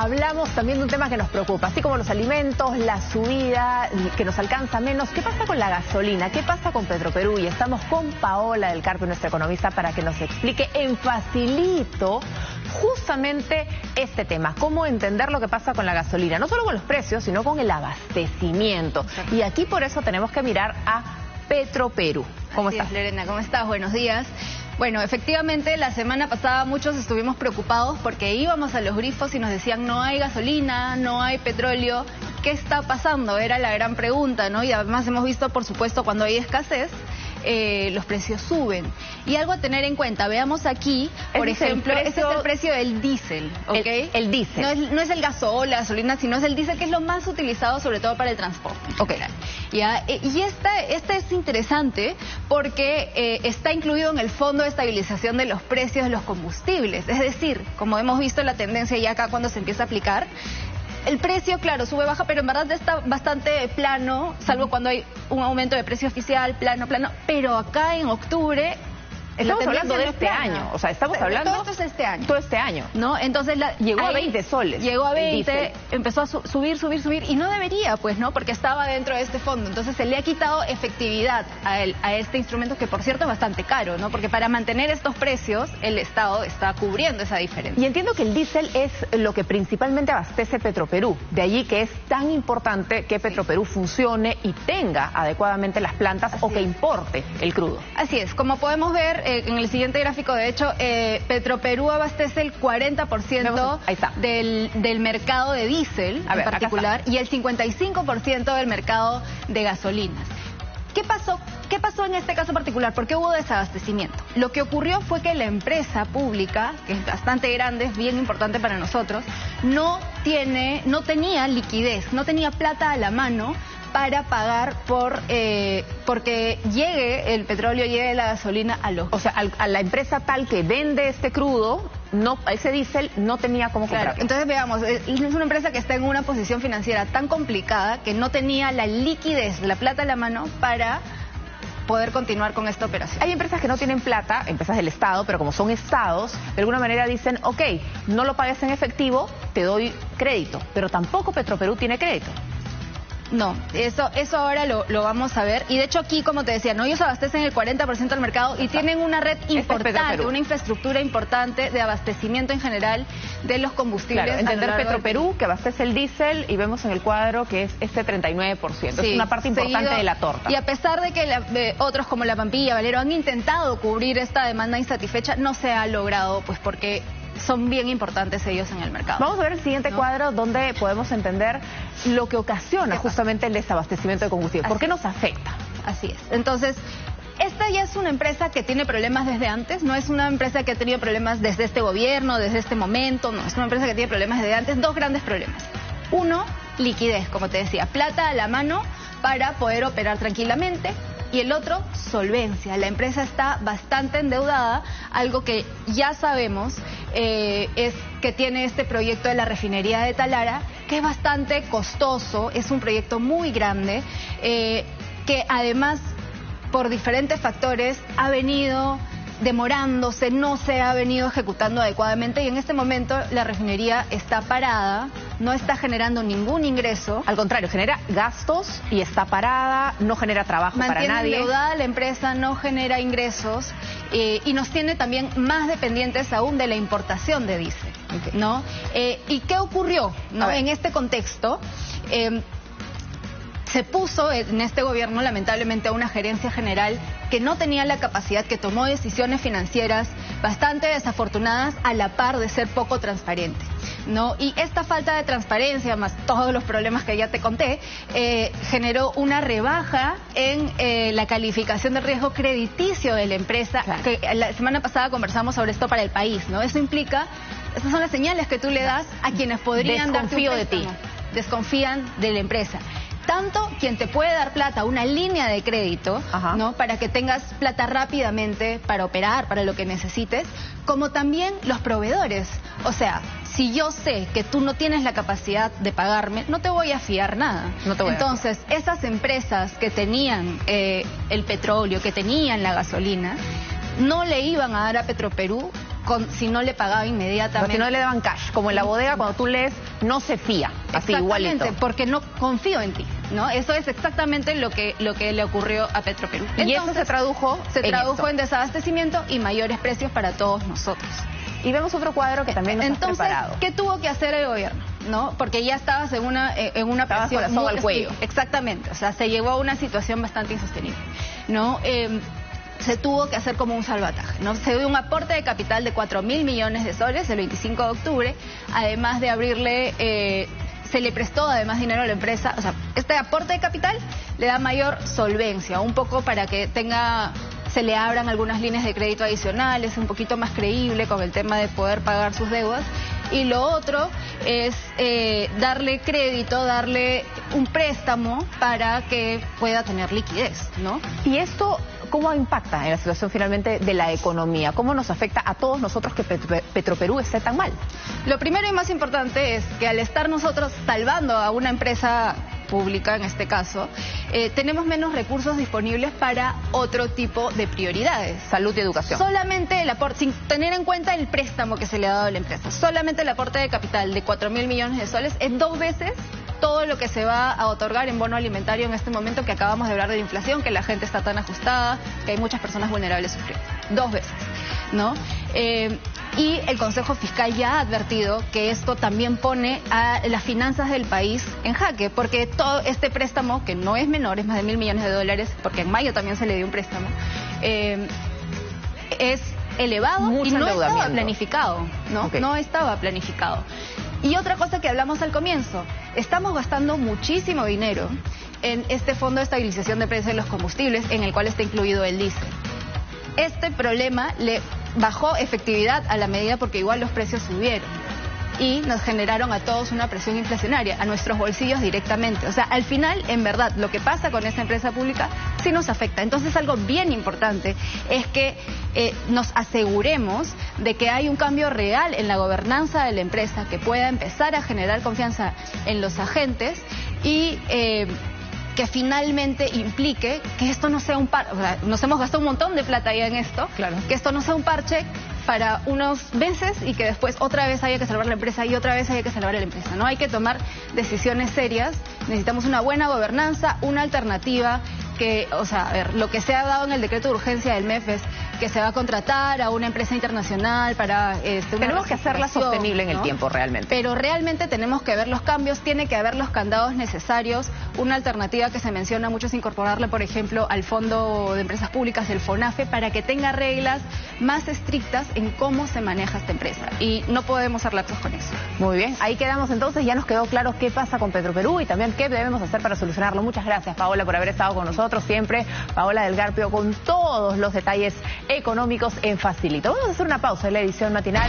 hablamos también de un tema que nos preocupa, así como los alimentos, la subida que nos alcanza menos. ¿Qué pasa con la gasolina? ¿Qué pasa con Petroperú? Y estamos con Paola del Carpio, nuestra economista, para que nos explique en facilito justamente este tema, cómo entender lo que pasa con la gasolina, no solo con los precios, sino con el abastecimiento. Y aquí por eso tenemos que mirar a Petroperú. ¿Cómo estás, Lorena? ¿Cómo estás? Buenos días. Bueno, efectivamente, la semana pasada muchos estuvimos preocupados porque íbamos a los grifos y nos decían no hay gasolina, no hay petróleo. ¿Qué está pasando? Era la gran pregunta, ¿no? Y además hemos visto, por supuesto, cuando hay escasez, los precios suben. Y algo a tener en cuenta, veamos aquí, por ejemplo, ese es el precio del diésel, ¿ok? El diésel. No es el gasol, la gasolina, sino es el diésel, que es lo más utilizado sobre todo para el transporte. Ok. ¿Ya? Y este es interesante porque está incluido en el Fondo de Estabilización de los Precios de los Combustibles. Es decir, como hemos visto la tendencia ya acá cuando se empieza a aplicar, el precio, claro, sube, baja, pero en verdad está bastante plano, salvo cuando hay un aumento de precio oficial, plano, pero acá en octubre... Estamos hablando de este año, o sea, estamos hablando... Todo esto es este año. Todo este año. ¿No? Entonces llegó a 20 soles. Llegó a 20, empezó a subir, y no debería, pues, ¿no? Porque estaba dentro de este fondo. Entonces se le ha quitado efectividad a este instrumento, que por cierto es bastante caro, ¿no? Porque para mantener estos precios, el Estado está cubriendo esa diferencia. Y entiendo que el diésel es lo que principalmente abastece Petroperú. De allí que es tan importante que Petroperú funcione y tenga adecuadamente las plantas o que importe el crudo. Así es, como podemos ver en el siguiente gráfico, de hecho, Petroperú abastece el 40% del mercado de diésel en particular y el 55% del mercado de gasolinas. ¿Qué pasó en este caso particular? ¿Por qué hubo desabastecimiento? Lo que ocurrió fue que la empresa pública, que es bastante grande, es bien importante para nosotros, no tenía liquidez, no tenía plata a la mano para pagar porque llegue el petróleo, llegue la gasolina a los... O sea, a la empresa tal que vende este crudo, ese diésel no tenía cómo comprar. Entonces veamos, es una empresa que está en una posición financiera tan complicada que no tenía la liquidez, la plata a la mano para poder continuar con esta operación. Hay empresas que no tienen plata, empresas del Estado, pero como son estados, de alguna manera dicen, ok, no lo pagues en efectivo, te doy crédito, pero tampoco Petroperú tiene crédito. No, eso ahora lo vamos a ver. Y de hecho aquí, como te decía, ellos abastecen el 40% del mercado y tienen una red importante, una infraestructura importante de abastecimiento en general de los combustibles. Claro, entender Petroperú, que abastece el diésel, y vemos en el cuadro que es este 39%. Sí, es una parte importante de la torta. Y a pesar de que otros como La Pampilla, Valero, han intentado cubrir esta demanda insatisfecha, no se ha logrado, pues porque son bien importantes ellos en el mercado. Vamos a ver el siguiente cuadro donde podemos entender lo que ocasiona justamente el desabastecimiento de combustible. ¿Por qué nos afecta? Así es. Entonces, esta ya es una empresa que tiene problemas desde antes, no es una empresa que ha tenido problemas desde este gobierno, desde este momento, no, es una empresa que tiene problemas desde antes, dos grandes problemas. Uno, liquidez, como te decía, plata a la mano para poder operar tranquilamente. Y el otro, solvencia. La empresa está bastante endeudada, algo que ya sabemos es que tiene este proyecto de la refinería de Talara, que es bastante costoso, es un proyecto muy grande, que además por diferentes factores ha venido demorándose, no se ha venido ejecutando adecuadamente y en este momento la refinería está parada, no está generando ningún ingreso. Al contrario, genera gastos y está parada, no genera trabajo para nadie. Mantiene endeudada la empresa, no genera ingresos y nos tiene también más dependientes aún de la importación de diésel, ¿no? ¿Y qué ocurrió, ¿no? En este contexto? Se puso en este gobierno, lamentablemente, a una gerencia general que no tenía la capacidad, que tomó decisiones financieras bastante desafortunadas a la par de ser poco transparente, ¿no? Y esta falta de transparencia, más todos los problemas que ya te conté, generó una rebaja en la calificación de riesgo crediticio de la empresa. Claro. Que la semana pasada conversamos sobre esto para El País, ¿no? Eso implica, estas son las señales que tú le das a quienes podrían darte un préstamo. Desconfío de ti. Desconfían de la empresa. Tanto quien te puede dar plata, una línea de crédito, ¿no? Para que tengas plata rápidamente para operar, para lo que necesites, como también los proveedores. O sea, si yo sé que tú no tienes la capacidad de pagarme, no te voy a fiar nada. Entonces, esas empresas que tenían el petróleo, que tenían la gasolina, no le iban a dar a Petroperú si no le pagaba inmediatamente. Si no le daban cash, como en la bodega cuando tú lees, no se fía, así igualito. Exactamente, porque no confío en ti, ¿no? Eso es exactamente lo que le ocurrió a Petroperú. Y eso se tradujo en desabastecimiento y mayores precios para todos nosotros. Y vemos otro cuadro que también nos has preparado. ¿Qué tuvo que hacer el gobierno? ¿No? Porque ya estabas en una presión con la soga al cuello. Exactamente, o sea, se llevó a una situación bastante insostenible, ¿no? Se tuvo que hacer como un salvataje, ¿no? Se dio un aporte de capital de 4.000 millones de soles el 25 de octubre, además de abrirle... se le prestó además dinero a la empresa, o sea, este aporte de capital le da mayor solvencia, un poco para que se le abran algunas líneas de crédito adicionales, un poquito más creíble con el tema de poder pagar sus deudas. Y lo otro es darle crédito, darle un préstamo para que pueda tener liquidez, ¿no? Y esto, ¿cómo impacta en la situación finalmente de la economía? ¿Cómo nos afecta a todos nosotros que Petroperú esté tan mal? Lo primero y más importante es que al estar nosotros salvando a una empresa pública, en este caso, tenemos menos recursos disponibles para otro tipo de prioridades. Salud y educación. Solamente el aporte, sin tener en cuenta el préstamo que se le ha dado a la empresa, solamente el aporte de capital de 4.000 millones de soles es 2 veces todo lo que se va a otorgar en bono alimentario en este momento, que acabamos de hablar de la inflación, que la gente está tan ajustada, que hay muchas personas vulnerables sufriendo. 2 veces, ¿no? Y el Consejo Fiscal ya ha advertido que esto también pone a las finanzas del país en jaque, porque todo este préstamo, que no es menor, es más de $1.000 millones, porque en mayo también se le dio un préstamo, es elevado y no estaba planificado, ¿no? Okay. No estaba planificado. Y otra cosa que hablamos al comienzo, estamos gastando muchísimo dinero en este Fondo de Estabilización de Precios de los Combustibles, en el cual está incluido el diésel. Este problema le bajó efectividad a la medida porque igual los precios subieron y nos generaron a todos una presión inflacionaria, a nuestros bolsillos directamente. O sea, al final, en verdad, lo que pasa con esta empresa pública sí nos afecta. Entonces, algo bien importante es que nos aseguremos de que hay un cambio real en la gobernanza de la empresa que pueda empezar a generar confianza en los agentes y... que finalmente implique que esto no sea un parche, o sea, nos hemos gastado un montón de plata ya en esto, claro. Que esto no sea un parche para unos meses y que después otra vez haya que salvar la empresa y otra vez haya que salvar a la empresa, ¿no? Hay que tomar decisiones serias, necesitamos una buena gobernanza, una alternativa que, o sea, a ver, lo que se ha dado en el decreto de urgencia del MEF es que se va a contratar a una empresa internacional para... tenemos que hacerla sostenible en el tiempo, realmente. Pero realmente tenemos que ver los cambios, tiene que haber los candados necesarios, una alternativa que se menciona mucho es incorporarle, por ejemplo, al Fondo de Empresas Públicas, el FONAFE, para que tenga reglas más estrictas en cómo se maneja esta empresa. Y no podemos ser laxos con eso. Muy bien, ahí quedamos entonces, ya nos quedó claro qué pasa con Petroperú y también qué debemos hacer para solucionarlo. Muchas gracias, Paola, por haber estado con nosotros siempre. Paola del Garpio con todos los detalles económicos en Facilito. Vamos a hacer una pausa en la edición matinal.